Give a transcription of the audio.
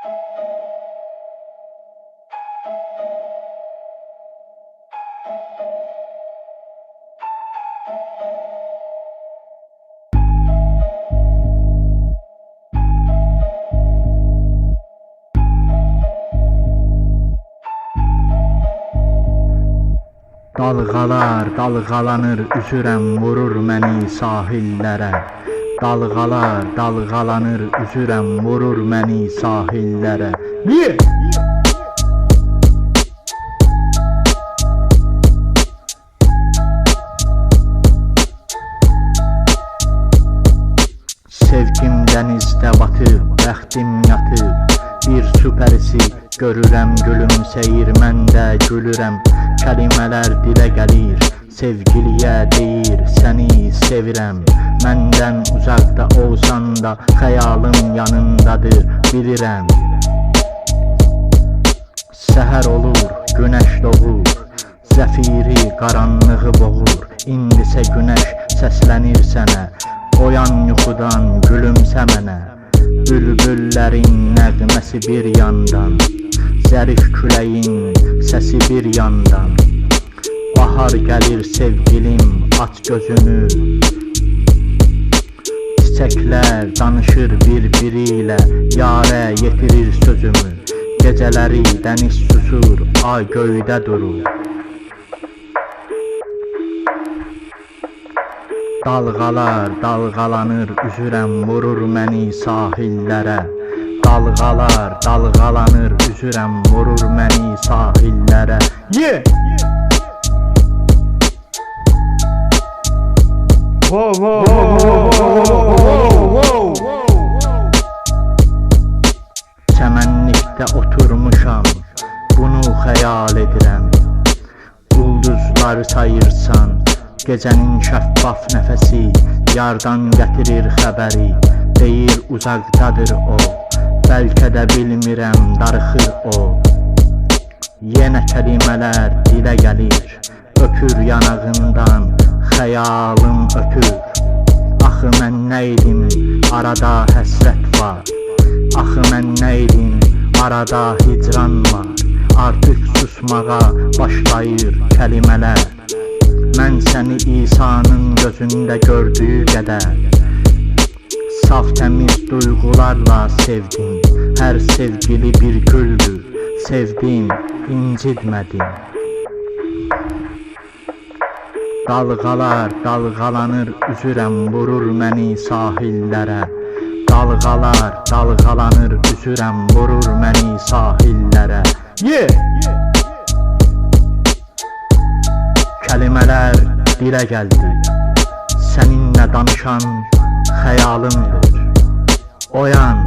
Dalğalar dalğalanır, üzürəm, vurur məni sahillərə. Dalğalar dalğalanır, üzürəm, vurur məni sahillərə. Yeah! Sevgim dənizdə batıb, bəxtim yatıb. Bir süpərisi görürəm, gülümsəyir, mən də gülürəm. Kəlmələr dilə gəlir, sevgiliyə deyir, səni sevirəm. Məndən uzaqda olsan da, xəyalım yanındadır, bilirəm. Səhər olur, günəş doğur, zəfiri qaranlığı boğur. İndisə günəş səslənir sənə, oyan yuxudan gülümsə mənə. Bülbüllərin nəğməsi bir yandan, zərif küləyin səsi bir yandan. Bahar gəlir sevgilim, aç gözünü. Çiçəklər danışır bir-biri ilə, yarə yetirir sözümü. Gecələri dəniz susur, ay göydə durur. Dalğalar dalğalanır, üzürəm, vurur məni sahillərə. Dalğalar dalğalanır, üzürəm, vurur məni sahillərə. Yeah! Wow, wow, wow, wow, wow. Çəmənlikdə oturmuşam, bunu xəyal edirəm. Ulduzları sayırsan, gecənin şəffaf nəfəsi yardan gətirir xəbəri. Deyir uzaqdadır o, bəlkə də bilmirəm, darıxır o. Yenə kəlmələr dilə gəlir, öpür yanağından, xəyalım öpür. Axı mən nəydim, arada həsrət var. Axı mən nəydim, arada hicran var. Artıq susmağa başlayır kəlmələr. Mən səni İsa'nın gözündə gördüyü qədər saf təmiz duyğularla sevdim. Hər sevgili bir güldür, sevdim, incitmədim. Dalğalar dalğalanır, üzürəm, vurur məni sahillərə. Dalğalar dalğalanır, üzürəm, vurur məni sahillərə. Yeah! Kəlmələr dilə gəldi, səninlə danışan xəyalımdır. Oyan,